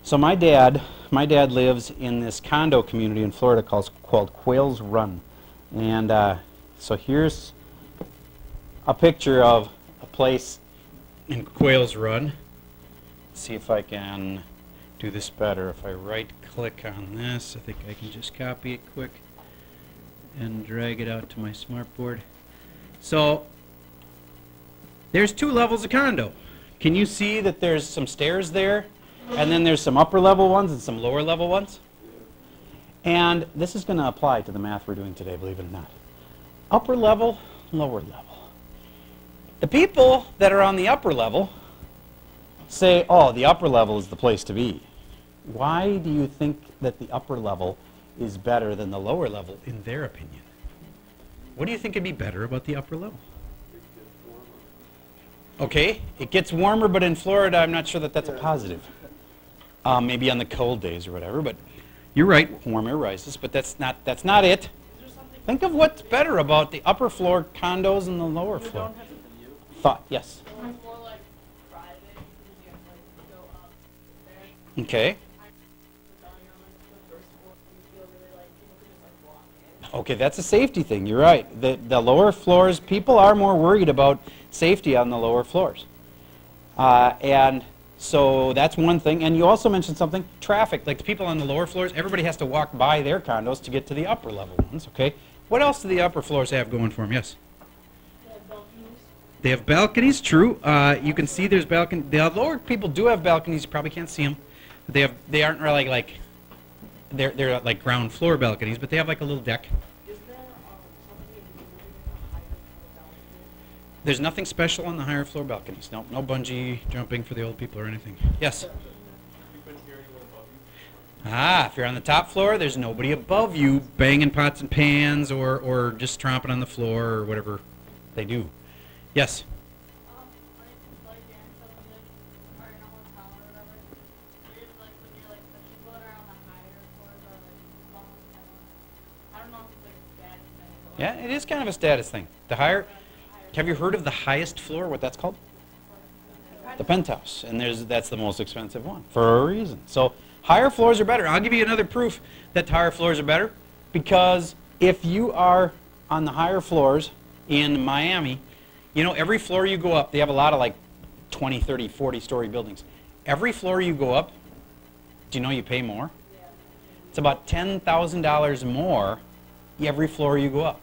So my dad lives in this condo community in Florida called Quails Run. And so here's a picture of a place in Quails Run. Let's see if I can do this better. If I right click on this, I think I can just copy it quick and drag it out to my smartboard. So there's two levels of condo. Can you see that there's some stairs there? And then there's some upper level ones and some lower level ones? And this is going to apply to the math we're doing today, believe it or not. Upper level, lower level. The people that are on the upper level say, oh, the upper level is the place to be. Why do you think that the upper level is better than the lower level, in their opinion? What do you think would be better about the upper level? Okay, it gets warmer, but in Florida, I'm not sure that that's a positive. Maybe on the cold days or whatever, but you're right, warm air rises, but that's not it. Think of what's better about the upper floor condos and the lower floor. Thought, yes. Okay. Okay, that's a safety thing. You're right. The lower floors, people are more worried about safety on the lower floors. And so that's one thing. And you also mentioned something, traffic. Like the people on the lower floors, everybody has to walk by their condos to get to the upper level ones, okay? What else do the upper floors have going for them? Yes? They have balconies. They have balconies, true. You can see there's balconies. The lower people do have balconies. You probably can't see them. They aren't really like, they're like ground floor balconies, but they have like a little deck. Is there something in the higher floor balcony? There's nothing special on the higher floor balconies. No bungee jumping for the old people or anything. Yes? If you're on the top floor, there's nobody above you banging pots and pans or just tromping on the floor or whatever they do. Yes? Yeah, it is kind of a status thing. The higher, have you heard of the highest floor, what that's called? The penthouse. And that's the most expensive one for a reason. So higher floors are better. I'll give you another proof that higher floors are better, because if you are on the higher floors in Miami, you know, every floor you go up, they have a lot of like 20, 30, 40-story buildings. Every floor you go up, do you know you pay more? It's about $10,000 more every floor you go up.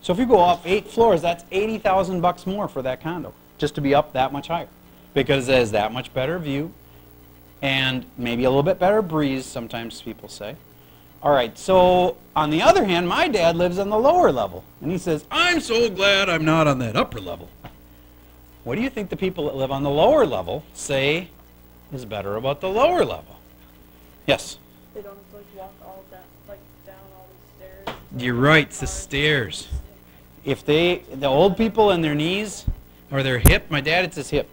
So if you go up 8 floors, that's $80,000 more for that condo, just to be up that much higher, because it has that much better view and maybe a little bit better breeze, sometimes people say. All right, so on the other hand, my dad lives on the lower level, and he says, I'm so glad I'm not on that upper level. What do you think the people that live on the lower level say is better about the lower level? Yes? They don't have to like walk all that, like down all the stairs. You're right, it's the stairs. If the old people and their knees or their hip, my dad, it's his hip.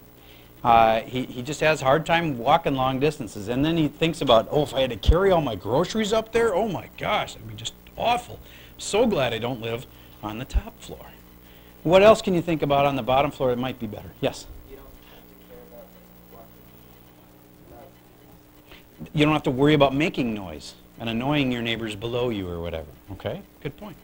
He just has a hard time walking long distances, and then he thinks about, oh, if I had to carry all my groceries up there, oh my gosh, that'd be just awful. I'm so glad I don't live on the top floor. What else can you think about on the bottom floor that might be better? Yes? You don't have to worry about making noise and annoying your neighbors below you or whatever. Okay, good point.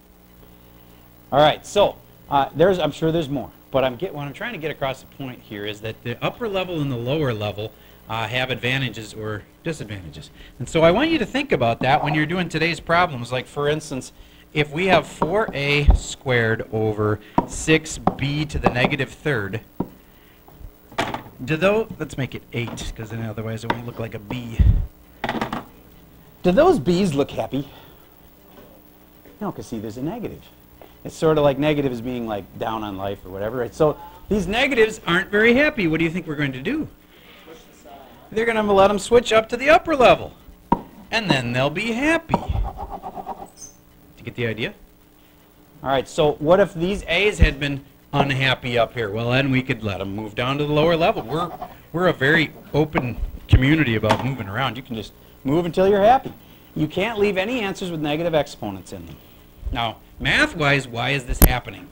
All right, so I'm sure there's more, but what I'm trying to get across the point here is that the upper level and the lower level have advantages or disadvantages. And so I want you to think about that when you're doing today's problems. Like, for instance, if we have 4a squared over 6b to the negative third, let's make it 8, because then otherwise it won't look like a b. Do those b's look happy? No, because see, there's a negative. It's sort of like negatives being like down on life or whatever, right? So these negatives aren't very happy. What do you think we're going to do? They're going to let them switch up to the upper level, and then they'll be happy. Do you get the idea? All right, so what if these a's had been unhappy up here? Well, then we could let them move down to the lower level. We're a very open community about moving around. You can just move until you're happy. You can't leave any answers with negative exponents in them. Now, math-wise, why is this happening?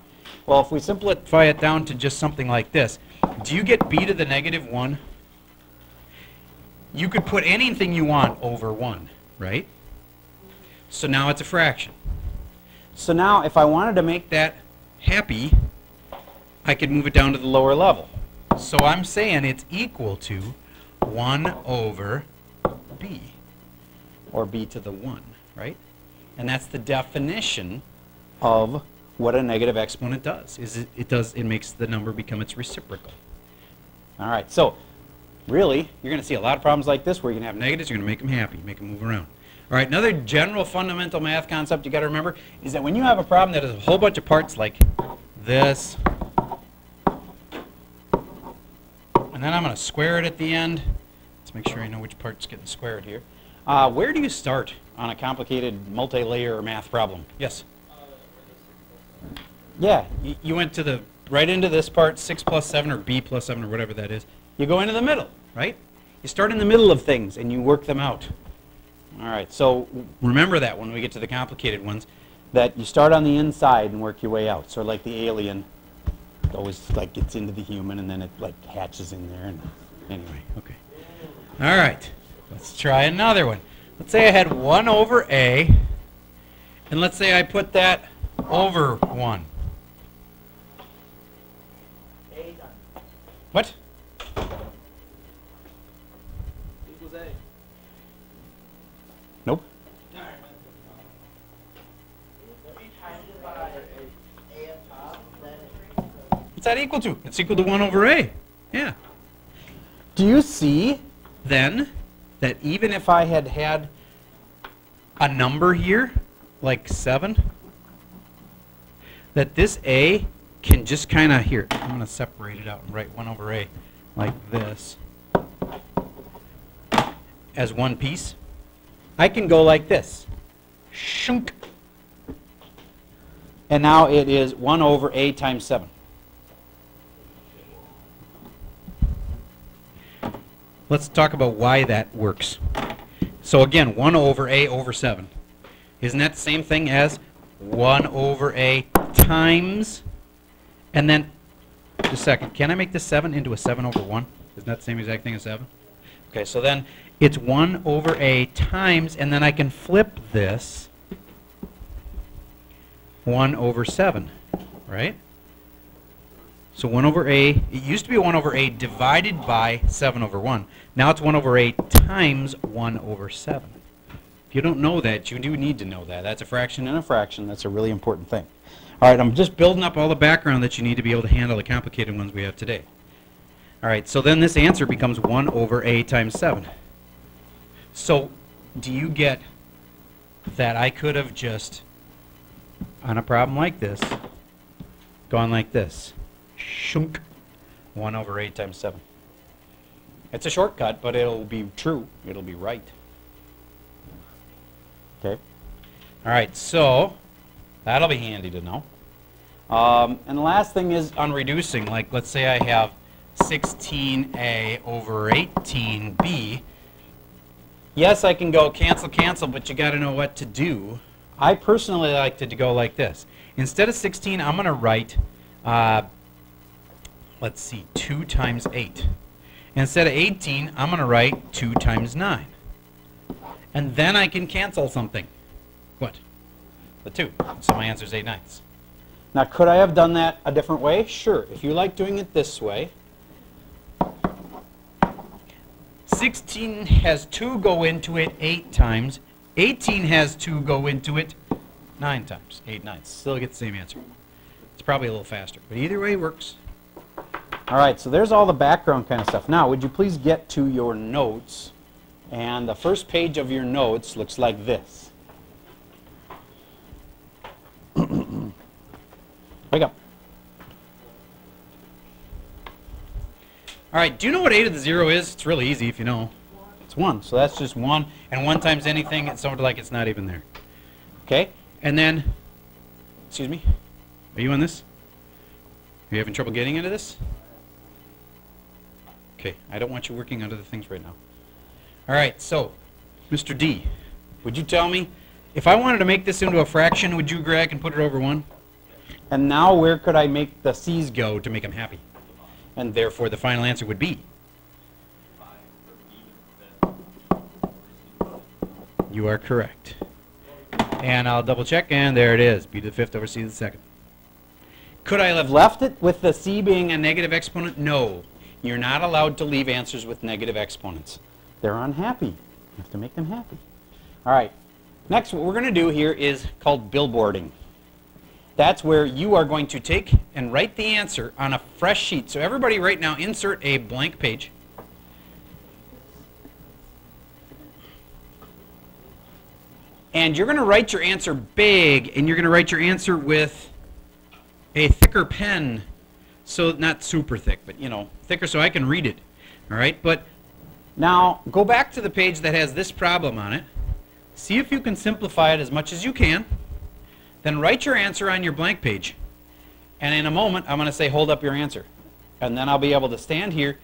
Well, if we simplify it down to just something like this, do you get b to the negative 1? you could put anything you want over 1, right? So now it's a fraction. So now if I wanted to make that happy, I could move it down to the lower level. So I'm saying it's equal to 1 over b, or b to the 1, right? And that's the definition of what a negative exponent does. It makes the number become its reciprocal. All right, so really, you're going to see a lot of problems like this where you're going to have negatives, you're going to make them happy, make them move around. All right, another general fundamental math concept you got to remember is that when you have a problem that has a whole bunch of parts like this, and then I'm going to square it at the end. Let's make sure I know which part's getting squared here. Where do you start on a complicated multi-layer math problem? Yes? Yeah, you went to right into this part, 6 plus 7 or b plus 7 or whatever that is. You go into the middle, right? You start in the middle of things and you work them out. All right, so remember that when we get to the complicated ones, that you start on the inside and work your way out. So like the alien, it always like gets into the human and then it like hatches in there. And anyway, okay. All right, let's try another one. Let's say I had 1 over a, and let's say I put that over 1. What? Equals A. Nope. What's that equal to? It's equal to 1 over a. Yeah. Do you see, then, that even if I had had a number here, like 7, that this a can just kind of, here, I'm going to separate it out and write 1 over a like this as one piece. I can go like this. Shunk. And now it is 1 over a times 7. Let's talk about why that works. So again, 1 over a over 7. Isn't that the same thing as 1 over a times, and then, just a second, can I make this 7 into a 7 over 1? Isn't that the same exact thing as 7? Okay, so then it's 1 over a times, and then I can flip this 1 over 7, right? So 1 over a, it used to be 1 over a divided by 7 over 1. Now it's 1 over a times 1 over 7. If you don't know that, you do need to know that. That's a fraction and a fraction. That's a really important thing. All right, I'm just building up all the background that you need to be able to handle the complicated ones we have today. All right, so then this answer becomes 1 over a times 7. So do you get that I could have just, on a problem like this, gone like this? Shunk. 1 over a times 7. It's a shortcut, but it'll be true. It'll be right. Okay. All right, so that'll be handy to know. And the last thing is on reducing. Like, let's say I have 16a over 18b. Yes, I can go cancel, cancel, but you got to know what to do. I personally like to go like this. Instead of 16, I'm going to write, let's see, 2 times 8. Instead of 18, I'm going to write 2 times 9. And then I can cancel something. What? The 2. So my answer is 8/9. Now, could I have done that a different way? Sure. If you like doing it this way, 16 has 2 go into it 8 times. 18 has 2 go into it 9 times. 8/9. Still get the same answer. It's probably a little faster, but either way works. All right, so there's all the background kind of stuff. Now, would you please get to your notes? And the first page of your notes looks like this. Wake up. All right, do you know what a to the 0 is? It's really easy if you know. It's 1, so that's just 1. And 1 times anything, it's something like it's not even there. Okay, and then, excuse me, are you on this? Are you having trouble getting into this? Okay, I don't want you working on other things right now. All right, so, Mr. D, would you tell me, if I wanted to make this into a fraction, would you agree I can put it over 1? And now where could I make the c's go to make them happy? And therefore the final answer would be? 5 for even. You are correct. And I'll double check, and there it is. B to the fifth over C to the second. Could I have left it with the C being a negative exponent? No. You're not allowed to leave answers with negative exponents. They're unhappy. You have to make them happy. All right. Next, what we're going to do here is called billboarding. That's where you are going to take and write the answer on a fresh sheet. So everybody right now insert a blank page. And you're going to write your answer big, and you're going to write your answer with a thicker pen, so not super thick, but you know, thicker so I can read it. All right, but now go back to the page that has this problem on it. See if you can simplify it as much as you can. Then write your answer on your blank page. And in a moment, I'm going to say, hold up your answer. And then I'll be able to stand here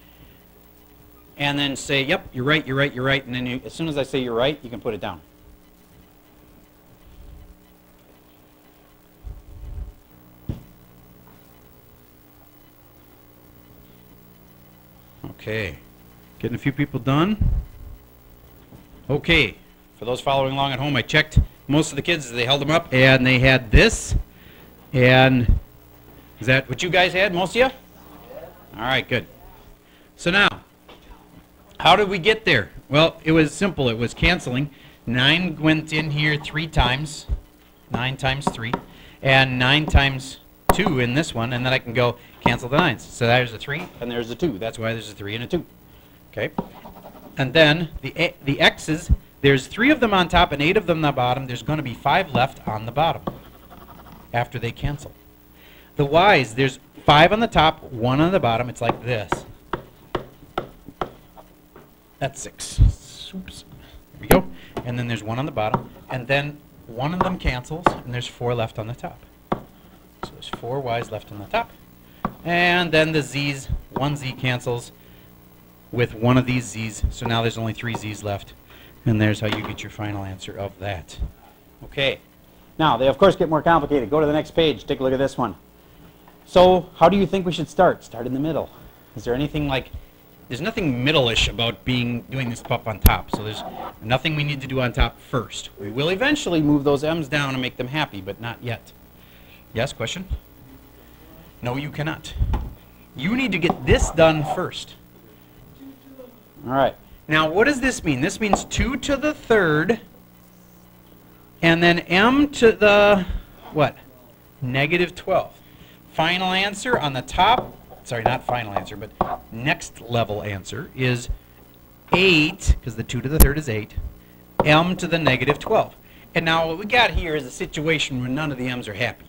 and then say, yep, you're right, you're right, you're right. And then you, as soon as I say you're right, you can put it down. Okay, getting a few people done. Okay, for those following along at home, I checked most of the kids, they held them up, and they had this. And is that what you guys had, most of you? All right, good. So now, how did we get there? Well, it was simple. It was canceling. 9 went in here 3 times. 9 times 3. And 9 times 2 in this one, and then I can go cancel the 9s. So there's a 3, and there's a 2. That's why there's a 3 and a 2. Okay? And then the x's, there's 3 of them on top and 8 of them on the bottom. There's going to be 5 left on the bottom after they cancel. The y's, there's 5 on the top, 1 on the bottom. It's like this. That's 6. Oops. There we go. And then there's 1 on the bottom. And then 1 of them cancels, and there's 4 left on the top. So there's 4 y's left on the top. And then the z's, 1 z cancels with 1 of these z's. So now there's only 3 z's left. And there's how you get your final answer of that. Okay. Now, they of course get more complicated. Go to the next page. Take a look at this one. So how do you think we should start? Start in the middle. Is there anything like, there's nothing middle-ish about doing this up on top. So there's nothing we need to do on top first. We will eventually move those m's down and make them happy, but not yet. Yes, question? No, you cannot. You need to get this done first. All right. Now, what does this mean? This means 2 to the third, and then m to the, what? Negative 12. Final answer on the top, sorry, not final answer, but next level answer is 8, because the 2 to the third is 8, m to the negative 12. And now what we got here is a situation where none of the m's are happy.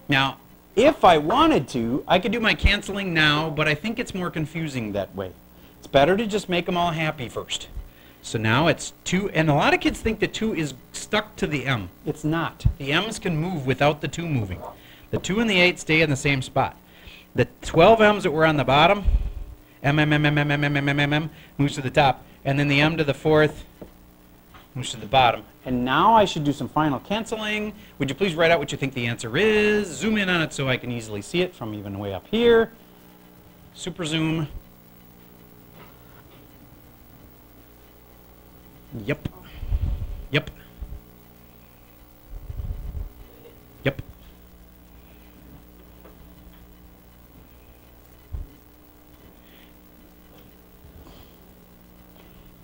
Now, if I wanted to, I could do my canceling now, but I think it's more confusing that way. It's better to just make them all happy first. So now it's 2, and a lot of kids think the 2 is stuck to the m. It's not. The m's can move without the 2 moving. The 2 and the 8 stay in the same spot. The 12 m's that were on the bottom, m, moves to the top, and then the m to the fourth moves to the bottom. And now I should do some final canceling. Would you please write out what you think the answer is? Zoom in on it so I can easily see it from even way up here. Super zoom. Yep. Yep. Yep.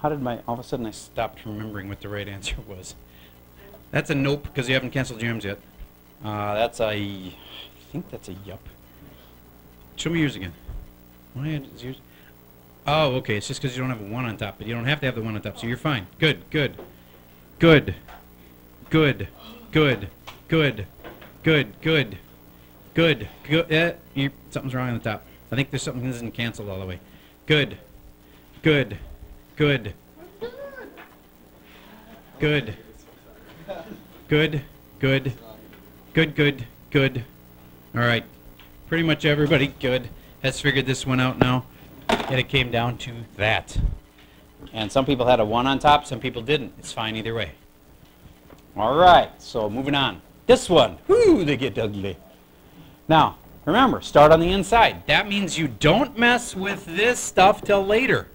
How did all of a sudden I stopped remembering what the right answer was. That's a nope, because you haven't canceled your m's yet. That's a, I think that's a yup. Show me yours again. Is yours? Oh, okay, it's just because you don't have a 1 on top, but you don't have to have the 1 on top, so you're fine. Good, good, good, good, good, good, good, good, good, good. Something's wrong on the top. I think there's something that isn't canceled all the way. Good, good, good, good, good, good, good, good, good. All right, pretty much everybody good has figured this one out now. And it came down to that. And some people had a 1 on top, some people didn't. It's fine either way. All right, so moving on. This one, whoo, they get ugly. Now, remember, start on the inside. That means you don't mess with this stuff till later.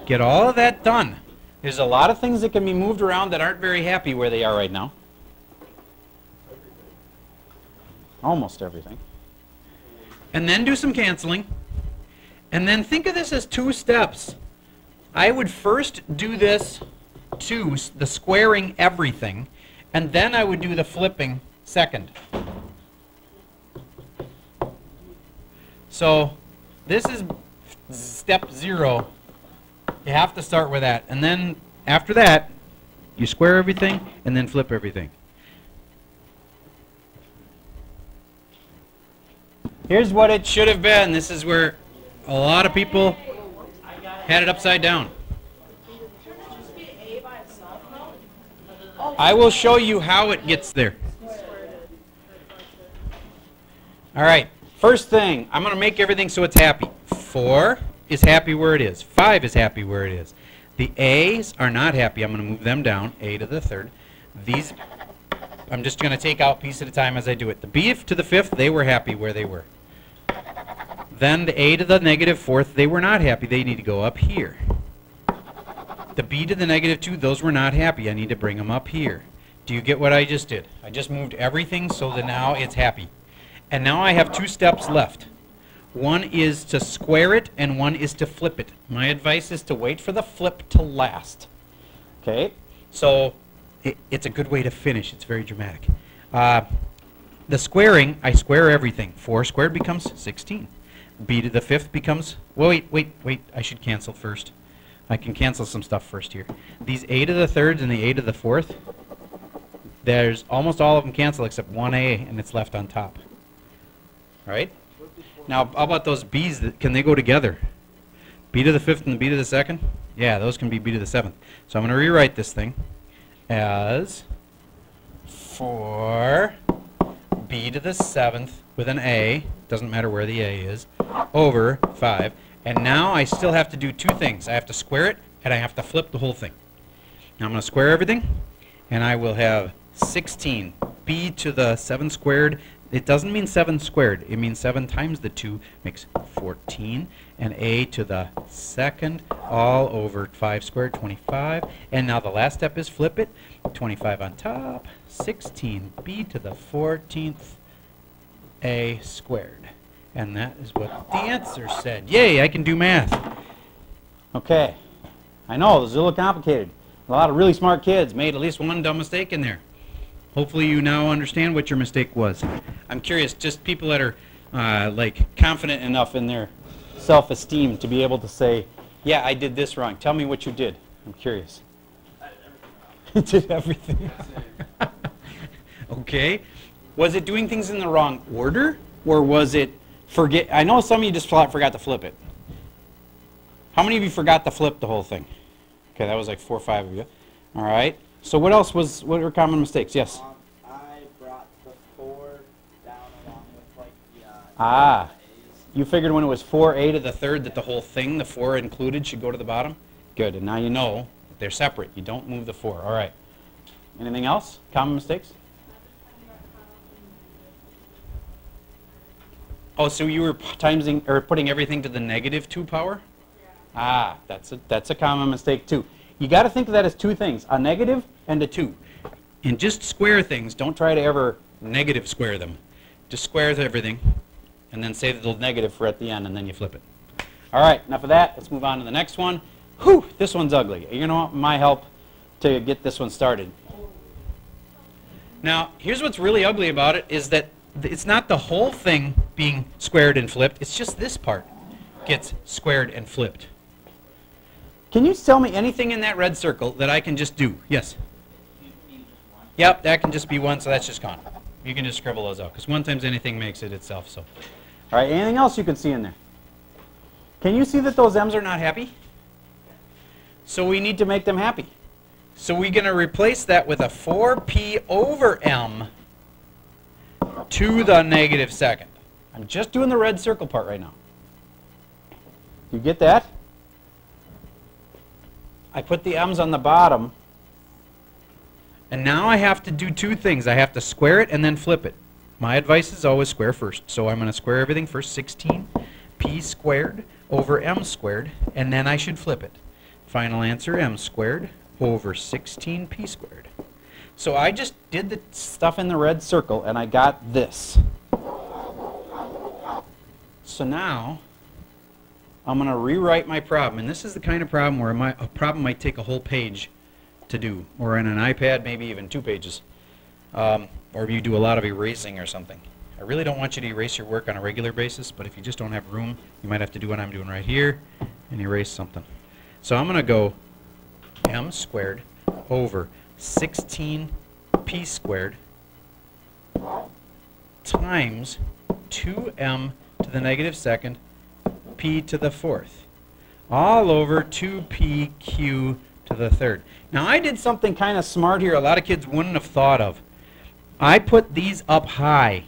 Get all of that done. There's a lot of things that can be moved around that aren't very happy where they are right now. Almost everything. And then do some canceling. And then think of this as 2 steps. I would first do this to the squaring everything, and then I would do the flipping second. So this is step 0. You have to start with that. And then after that, you square everything and then flip everything. Here's what it should have been. This is where a lot of people had it upside down. I will show you how it gets there. All right. First thing, I'm going to make everything so it's happy. 4 is happy where it is. 5 is happy where it is. The A's are not happy. I'm going to move them down, A to the 3rd. These, I'm just going to take out piece at a time as I do it. The B to the 5th, they were happy where they were. Then the A to the negative 4th, they were not happy. They need to go up here. The B to the negative 2, those were not happy. I need to bring them up here. Do you get what I just did? I just moved everything so that now it's happy. And now I have 2 steps left. One is to square it and one is to flip it. My advice is to wait for the flip to last. Okay? So it's a good way to finish. It's very dramatic. The squaring, I square everything. 4 squared becomes 16. B to the 5th becomes, well, wait, I should cancel first. I can cancel some stuff first here. These A to the 3rds and the A to the 4th, there's almost all of them cancel except one A, and it's left on top. Right? Now, how about those B's? Can they go together? B to the 5th and the B to the 2nd? Yeah, those can be B to the 7th. So I'm going to rewrite this thing as 4 B to the 7th with an A, doesn't matter where the A is, over 5. And now I still have to do 2 things. I have to square it, and I have to flip the whole thing. Now I'm going to square everything, and I will have 16 B to the 7 squared. It doesn't mean 7 squared. It means 7 times the 2 makes 14. And A to the 2nd all over 5 squared, 25. And now the last step is flip it. 25 on top, 16 B to the 14th A squared. And that is what the answer said. Yay, I can do math. Okay. I know, this is a little complicated. A lot of really smart kids made at least one dumb mistake in there. Hopefully you now understand what your mistake was. I'm curious, just people that are like confident enough in their self-esteem to be able to say, yeah, I did this wrong. Tell me what you did. I'm curious. I did everything wrong. Okay. Was it doing things in the wrong order? Or was it forget? I know some of you just forgot to flip it. How many of you forgot to flip the whole thing? Okay, that was like 4 or 5 of you. All right. So what else was, what were common mistakes? Yes? I brought the 4 down along with like the A's. You figured when it was 4A to the 3rd that the whole thing, the 4 included, should go to the bottom? Good, and now you know they're separate. You don't move the 4. All right. Anything else? Common mistakes? Oh, so you were timesing or putting everything to the negative 2 power? Yeah. That's a common mistake too. You got to think of that as 2 things, a negative and a 2. And just square things. Don't try to ever negative square them. Just square everything and then save the negative for at the end and then you flip it. All right, enough of that. Let's move on to the next one. Whew, this one's ugly. You know what? My help to get this one started. Now, here's what's really ugly about it is that it's not the whole thing being squared and flipped. It's just this part gets squared and flipped. Can you tell me anything in that red circle that I can just do? Yes? Yep, that can just be 1, so that's just gone. You can just scribble those out, because 1 times anything makes it itself. So, all right, anything else you can see in there? Can you see that those M's are not happy? So we need to make them happy. So we're going to replace that with a 4P over M to the negative 2nd. I'm just doing the red circle part right now. You get that? I put the M's on the bottom, and now I have to do 2 things. I have to square it and then flip it. My advice is always square first. So I'm going to square everything first, 16 P squared over M squared, and then I should flip it. If final answer, m squared over 16p squared. So I just did the stuff in the red circle, and I got this. So now, I'm going to rewrite my problem. And this is the kind of problem where a problem might take a whole page to do, or in an iPad, maybe even 2 pages. Or you do a lot of erasing or something. I really don't want you to erase your work on a regular basis, but if you just don't have room, you might have to do what I'm doing right here and erase something. So I'm going to go m squared over 16p squared times 2m to the negative second p to the fourth all over 2pq to the third. Now I did something kind of smart here a lot of kids wouldn't have thought of. I put these up high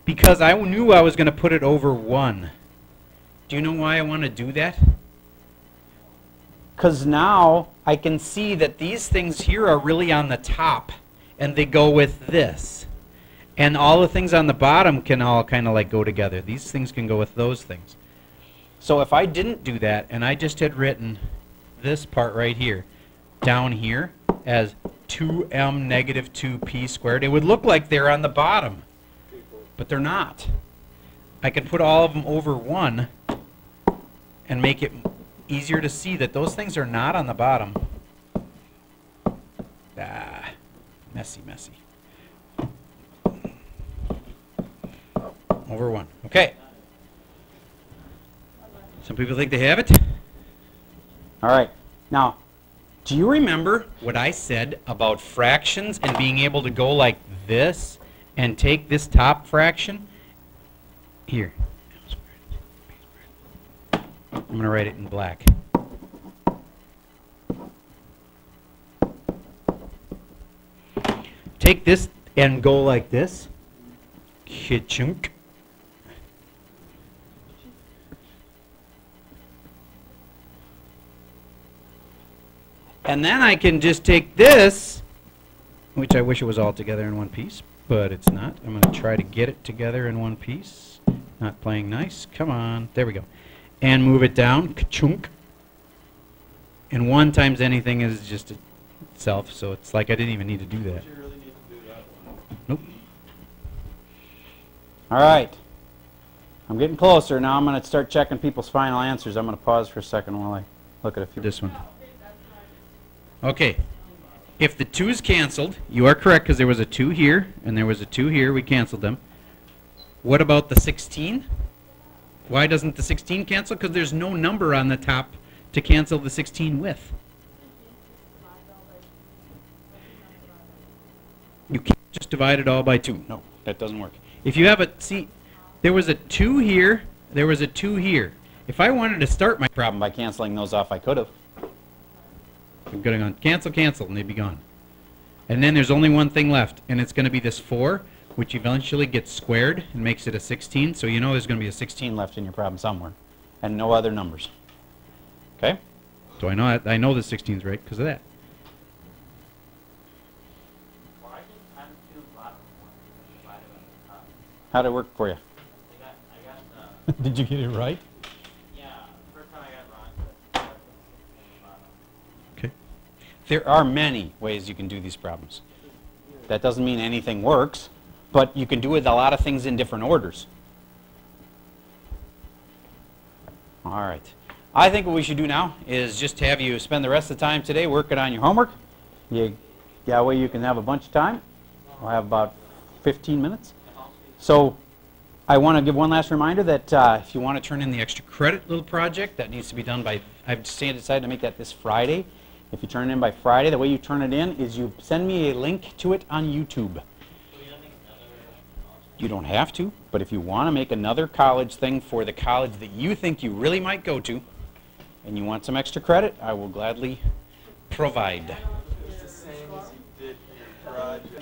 because I knew I was going to put it over 1. Do you know why I want to do that? Because now I can see that these things here are really on the top, and they go with this. And all the things on the bottom can all kind of like go together. These things can go with those things. So if I didn't do that, and I just had written this part right here, down here, as 2m negative 2p squared, it would look like they're on the bottom. But they're not. I can put all of them over 1 and make it easier to see that those things are not on the bottom. Ah, messy, messy. Over 1. Okay. Some people think they have it. All right. Now, do you remember what I said about fractions and being able to go like this and take this top fraction? Here. I'm going to write it in black. Take this and go like this. Ka-chunk. And then I can just take this, which I wish it was all together in one piece, but it's not. I'm going to try to get it together in one piece. Not playing nice. Come on. There we go. And move it down. Ka-chunk. And 1 times anything is just itself, so it's like I didn't even need to do that. Did you really need to do that one? Nope. All right. I'm getting closer. Now I'm going to start checking people's final answers. I'm going to pause for a second while I look at a few. This one. Okay. If the 2's canceled, you are correct because there was a 2 here and there was a 2 here. We canceled them. What about the 16? Why doesn't the 16 cancel? Because there's no number on the top to cancel the 16 with. You can't just divide it all by 2. No, that doesn't work. If you have a, see, there was a 2 here, there was a 2 here. If I wanted to start my problem by canceling those off, I could have. I'm going to go cancel, cancel, and they'd be gone. And then there's only one thing left, and it's going to be this 4, which eventually gets squared and makes it a 16. So you know there's going to be a 16 left in your problem somewhere, and no other numbers. Okay? So I know the 16 is right because of that. Why did time to bottom one divided by the top? How'd it work for you? I got Did you get it right? yeah, first time I got it wrong, but I put 16 on the bottom. Okay. There are many ways you can do these problems. That doesn't mean anything works, but you can do it a lot of things in different orders. All right. I think what we should do now is just have you spend the rest of the time today working on your homework. That way you can have a bunch of time. We'll have about 15 minutes. So I want to give one last reminder that if you want to turn in the extra credit little project, that needs to be done by, I've decided to make that this Friday. If you turn it in by Friday, the way you turn it in is you send me a link to it on YouTube. You don't have to, but if you want to make another college thing for the college that you think you really might go to, and you want some extra credit, I will gladly provide. It's the same as you did for your project.